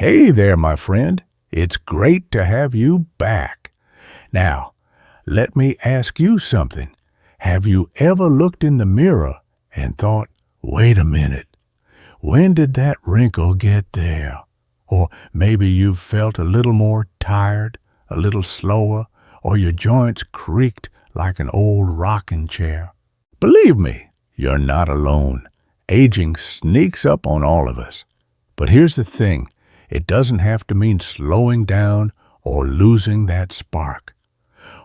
Hey there, my friend. It's great to have you back. Now, let me ask you something. Have you ever looked in the mirror and thought, wait a minute, when did that wrinkle get there? Or maybe you've felt a little more tired, a little slower, or your joints creaked like an old rocking chair. Believe me, you're not alone. Aging sneaks up on all of us. But here's the thing. It doesn't have to mean slowing down or losing that spark.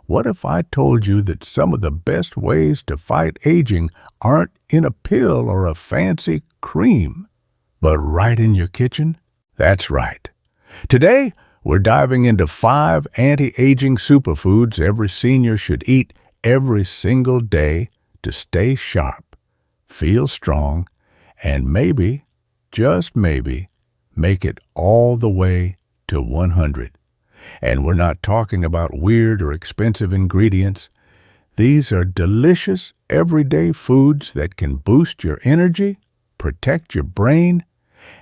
What if I told you that some of the best ways to fight aging aren't in a pill or a fancy cream, but right in your kitchen? That's right. Today, we're diving into 5 anti-aging superfoods every senior should eat every single day to stay sharp, feel strong, and maybe, just maybe, make it all the way to 100. And we're not talking about weird or expensive ingredients. These are delicious, everyday foods that can boost your energy, protect your brain,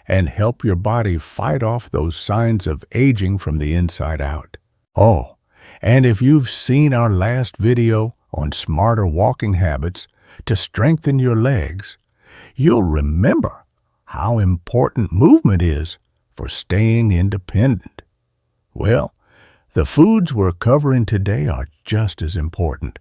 and help your body fight off those signs of aging from the inside out. Oh, and if you've seen our last video on smarter walking habits to strengthen your legs, you'll remember how important movement is for staying independent. Well, the foods we're covering today are just as important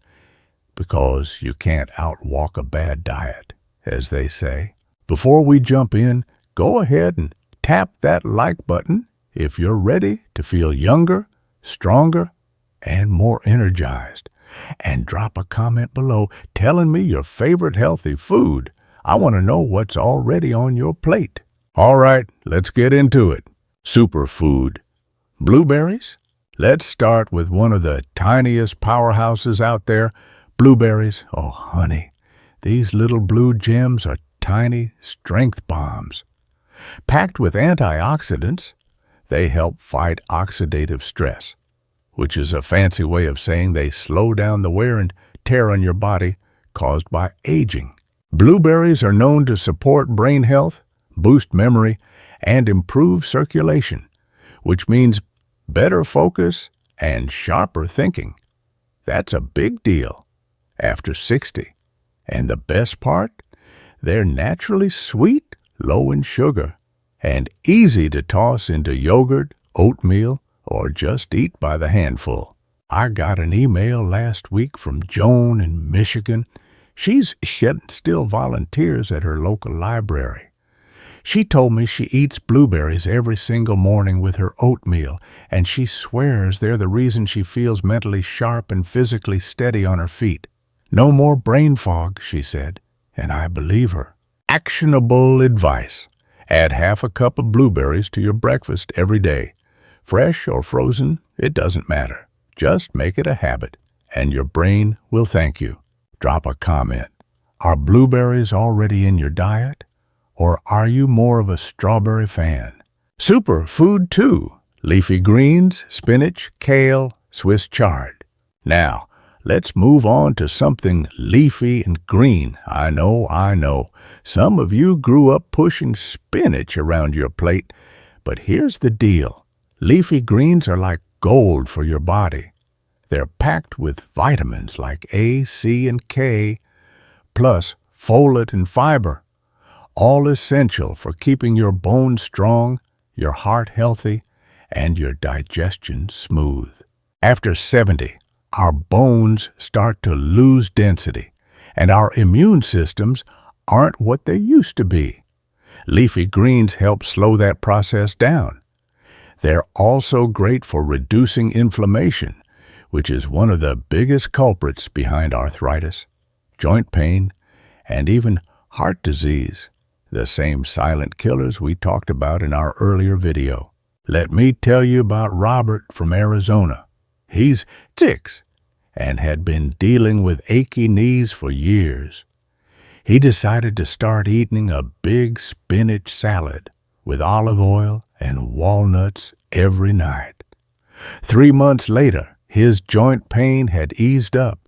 because you can't outwalk a bad diet, as they say. Before we jump in, go ahead and tap that like button if you're ready to feel younger, stronger, and more energized. And drop a comment below telling me your favorite healthy food. I want to know what's already on your plate. All right, let's get into it. Superfood. Blueberries? Let's start with one of the tiniest powerhouses out there, blueberries. Oh, honey, these little blue gems are tiny strength bombs. Packed with antioxidants, they help fight oxidative stress, which is a fancy way of saying they slow down the wear and tear on your body caused by aging. Blueberries are known to support brain health, boost memory, and improve circulation, which means better focus and sharper thinking. That's a big deal after 60. And the best part? They're naturally sweet, low in sugar, and easy to toss into yogurt, oatmeal, or just eat by the handful. I got an email last week from Joan in Michigan. She's still volunteers at her local library. She told me she eats blueberries every single morning with her oatmeal, and she swears they're the reason she feels mentally sharp and physically steady on her feet. No more brain fog, she said, and I believe her. Actionable advice. Add half a cup of blueberries to your breakfast every day. Fresh or frozen, it doesn't matter. Just make it a habit, and your brain will thank you. Drop a comment. Are blueberries already in your diet? Or are you more of a strawberry fan? Superfood 2. Leafy greens, spinach, kale, Swiss chard. Now, let's move on to something leafy and green. I know. Some of you grew up pushing spinach around your plate, but here's the deal. Leafy greens are like gold for your body. They're packed with vitamins like A, C, and K, plus folate and fiber, all essential for keeping your bones strong, your heart healthy, and your digestion smooth. After 70, our bones start to lose density, and our immune systems aren't what they used to be. Leafy greens help slow that process down. They're also great for reducing inflammation, which is one of the biggest culprits behind arthritis, joint pain, and even heart disease, the same silent killers we talked about in our earlier video. Let me tell you about Robert from Arizona. He's 6 and had been dealing with achy knees for years. He decided to start eating a big spinach salad with olive oil and walnuts every night. 3 months later, his joint pain had eased up,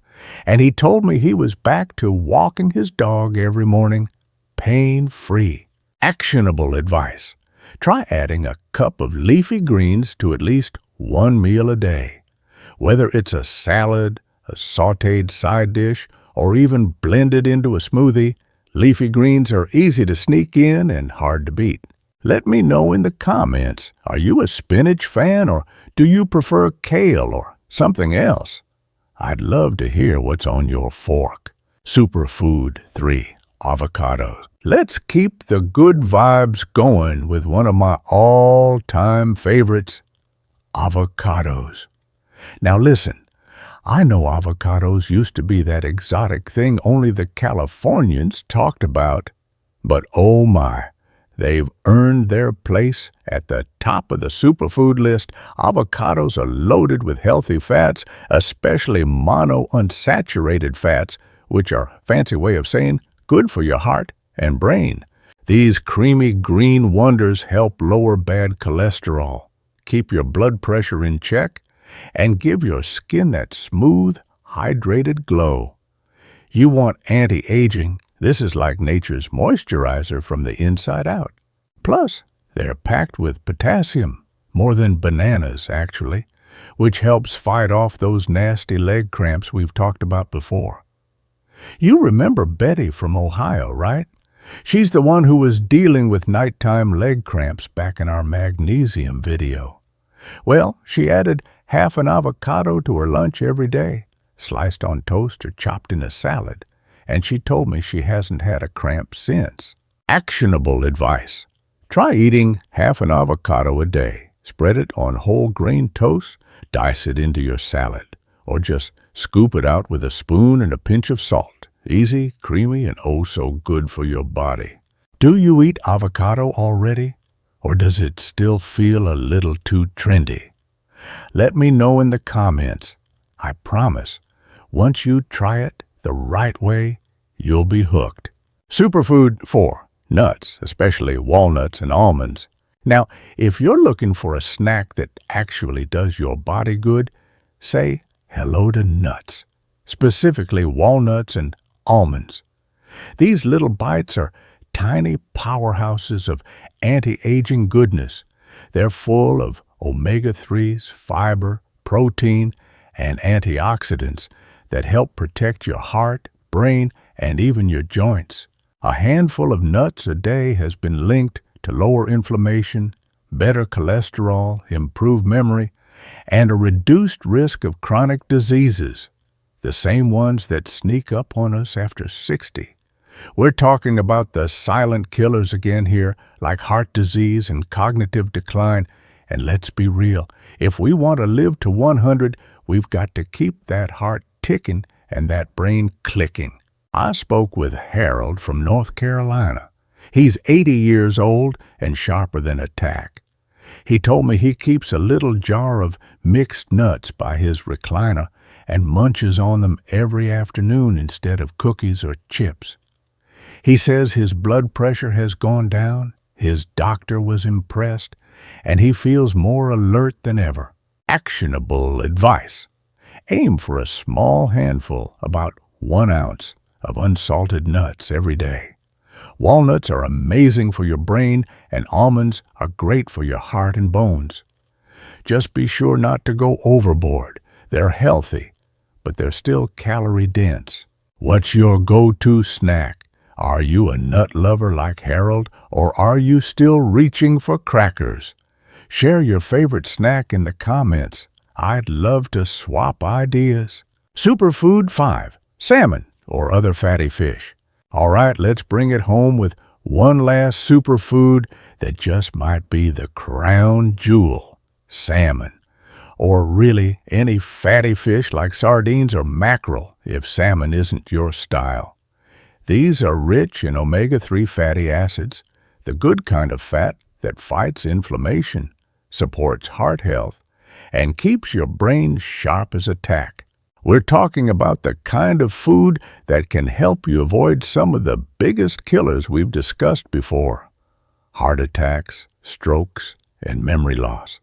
and he told me he was back to walking his dog every morning, pain-free. Actionable advice. Try adding a cup of leafy greens to at least one meal a day. Whether it's a salad, a sautéed side dish, or even blended into a smoothie, leafy greens are easy to sneak in and hard to beat. Let me know in the comments, are you a spinach fan or do you prefer kale or something else? I'd love to hear what's on your fork. Superfood 3, avocados. Let's keep the good vibes going with one of my all-time favorites, avocados. Now listen, I know avocados used to be that exotic thing only the Californians talked about, but oh my, they've earned their place at the top of the superfood list. Avocados are loaded with healthy fats, especially monounsaturated fats, which are a fancy way of saying good for your heart and brain. These creamy green wonders help lower bad cholesterol, keep your blood pressure in check, and give your skin that smooth, hydrated glow. You want anti-aging. This is like nature's moisturizer from the inside out. Plus, they're packed with potassium, more than bananas actually, which helps fight off those nasty leg cramps we've talked about before. You remember Betty from Ohio, right? She's the one who was dealing with nighttime leg cramps back in our magnesium video. Well, she added half an avocado to her lunch every day, sliced on toast or chopped in a salad, and she told me she hasn't had a cramp since. Actionable advice. Try eating half an avocado a day. Spread it on whole grain toast, dice it into your salad, or just scoop it out with a spoon and a pinch of salt. Easy, creamy, and oh so good for your body. Do you eat avocado already? Or does it still feel a little too trendy? Let me know in the comments. I promise, once you try it the right way, you'll be hooked. Superfood 4, nuts, especially walnuts and almonds. Now, if you're looking for a snack that actually does your body good, say hello to nuts, specifically walnuts and almonds. These little bites are tiny powerhouses of anti-aging goodness. They're full of omega-3s, fiber, protein, and antioxidants that help protect your heart, brain, and even your joints. A handful of nuts a day has been linked to lower inflammation, better cholesterol, improved memory, and a reduced risk of chronic diseases, the same ones that sneak up on us after 60. We're talking about the silent killers again here, like heart disease and cognitive decline. And let's be real, if we want to live to 100, we've got to keep that heart ticking and that brain clicking. I spoke with Harold from North Carolina. He's 80 years old and sharper than a tack. He told me he keeps a little jar of mixed nuts by his recliner and munches on them every afternoon instead of cookies or chips. He says his blood pressure has gone down, his doctor was impressed, and he feels more alert than ever. Actionable advice. Aim for a small handful, about 1 ounce, of unsalted nuts every day. Walnuts are amazing for your brain, and almonds are great for your heart and bones. Just be sure not to go overboard. They're healthy, but they're still calorie-dense. What's your go-to snack? Are you a nut lover like Harold, or are you still reaching for crackers? Share your favorite snack in the comments. I'd love to swap ideas. Superfood 5, salmon or other fatty fish. All right, let's bring it home with one last superfood that just might be the crown jewel, salmon. Or really any fatty fish like sardines or mackerel if salmon isn't your style. These are rich in omega-3 fatty acids, the good kind of fat that fights inflammation, supports heart health, and keeps your brain sharp as a tack. We're talking about the kind of food that can help you avoid some of the biggest killers we've discussed before: heart attacks, strokes, and memory loss.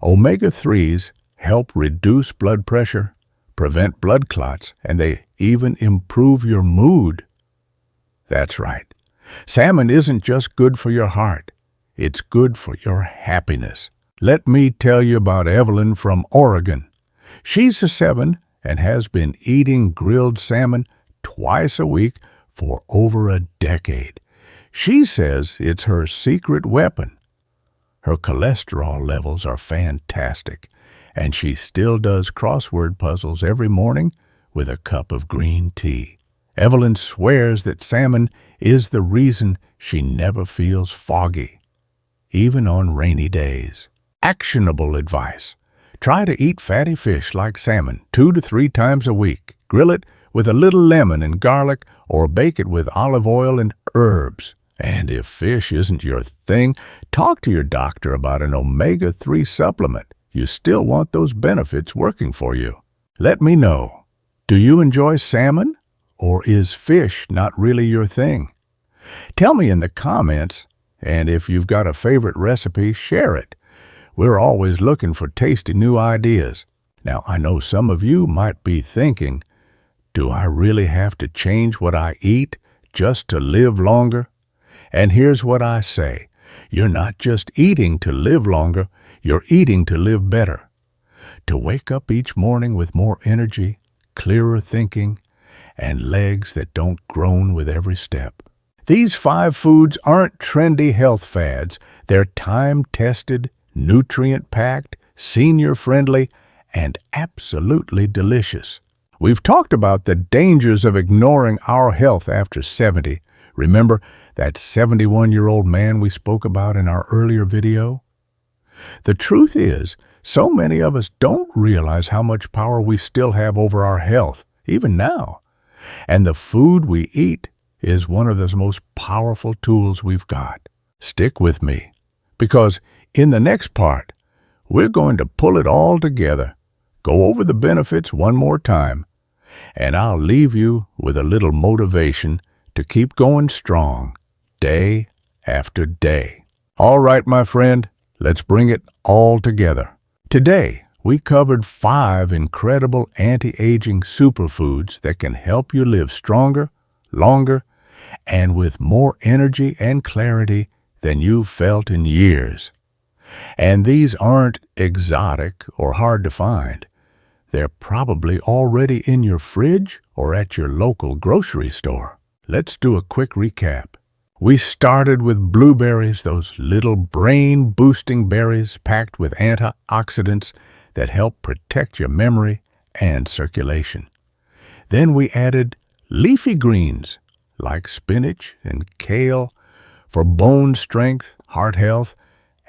Omega-3s help reduce blood pressure, prevent blood clots, and they even improve your mood. That's right. Salmon isn't just good for your heart. It's good for your happiness. Let me tell you about Evelyn from Oregon. She's a 7 and has been eating grilled salmon twice a week for over a decade. She says it's her secret weapon. Her cholesterol levels are fantastic, and she still does crossword puzzles every morning with a cup of green tea. Evelyn swears that salmon is the reason she never feels foggy, even on rainy days. Actionable advice. Try to eat fatty fish like salmon 2 to 3 times a week. Grill it with a little lemon and garlic, or bake it with olive oil and herbs. And if fish isn't your thing, talk to your doctor about an omega-3 supplement. You still want those benefits working for you. Let me know. Do you enjoy salmon, or is fish not really your thing? Tell me in the comments, and if you've got a favorite recipe, share it. We're always looking for tasty new ideas. Now, I know some of you might be thinking, do I really have to change what I eat just to live longer? And here's what I say. You're not just eating to live longer, you're eating to live better. To wake up each morning with more energy, clearer thinking, and legs that don't groan with every step. These 5 foods aren't trendy health fads. They're time-tested, nutrient-packed, senior-friendly, and absolutely delicious. We've talked about the dangers of ignoring our health after 70. Remember that 71-year-old man we spoke about in our earlier video? The truth is, so many of us don't realize how much power we still have over our health, even now. And the food we eat is one of the most powerful tools we've got. Stick with me, because in the next part, we're going to pull it all together, go over the benefits one more time, and I'll leave you with a little motivation to keep going strong, day after day. All right, my friend, let's bring it all together. Today, we covered 5 incredible anti-aging superfoods that can help you live stronger, longer, and with more energy and clarity than you've felt in years. And these aren't exotic or hard to find. They're probably already in your fridge or at your local grocery store. Let's do a quick recap. We started with blueberries, those little brain-boosting berries packed with antioxidants that help protect your memory and circulation. Then we added leafy greens like spinach and kale for bone strength, heart health,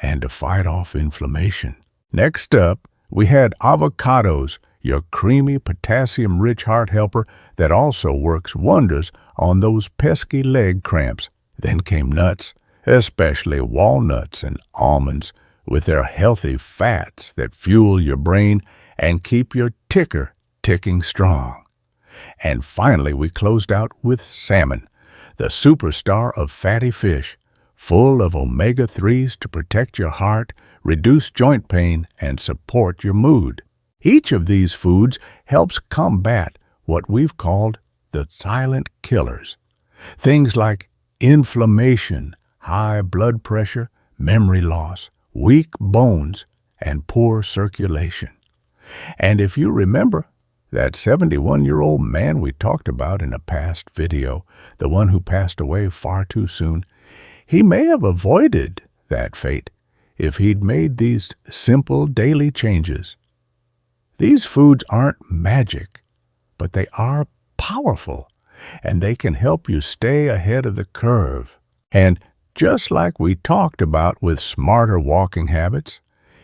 and to fight off inflammation. Next up, we had avocados, your creamy, potassium-rich heart helper that also works wonders on those pesky leg cramps. Then came nuts, especially walnuts and almonds, with their healthy fats that fuel your brain and keep your ticker ticking strong. And finally, we closed out with salmon, the superstar of fatty fish, full of omega-3s to protect your heart, reduce joint pain, and support your mood. Each of these foods helps combat what we've called the silent killers. Things like inflammation, high blood pressure, memory loss, weak bones, and poor circulation. And if you remember, that 71-year-old man we talked about in a past video, the one who passed away far too soon, he may have avoided that fate if he'd made these simple daily changes. These foods aren't magic, but they are powerful, and they can help you stay ahead of the curve. And just like we talked about with smarter walking habits,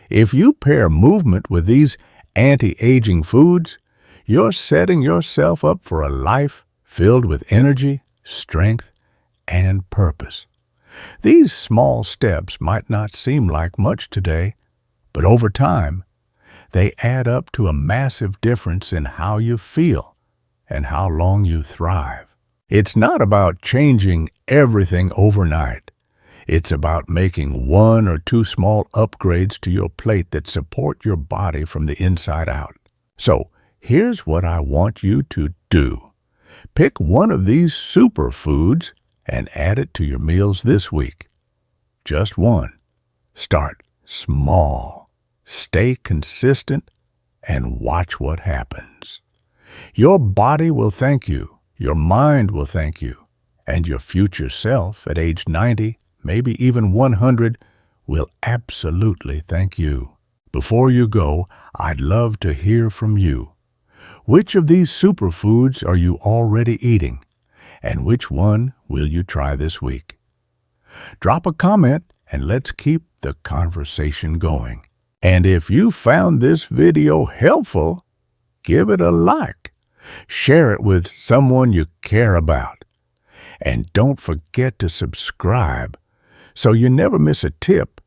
if you pair movement with these anti-aging foods, you're setting yourself up for a life filled with energy, strength, and purpose. These small steps might not seem like much today, but over time, they add up to a massive difference in how you feel and how long you thrive. It's not about changing everything overnight. It's about making 1 or 2 small upgrades to your plate that support your body from the inside out. So, here's what I want you to do. Pick one of these superfoods and add it to your meals this week. just one. Start small. Stay consistent and watch what happens. Your body will thank you. Your mind will thank you. And your future self at age 90, maybe even 100, will absolutely thank you. Before you go, I'd love to hear from you. Which of these superfoods are you already eating? And which one will you try this week? Drop a comment and let's keep the conversation going. And if you found this video helpful, give it a like. Share it with someone you care about. And don't forget to subscribe so you never miss a tip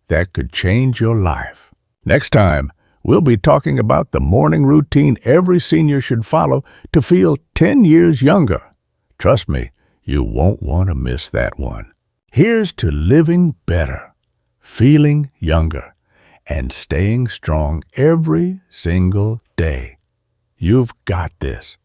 that could change your life. Next time, we'll be talking about the morning routine every senior should follow to feel 10 years younger. Trust me, you won't want to miss that one. Here's to living better, feeling younger, and staying strong every single day. You've got this.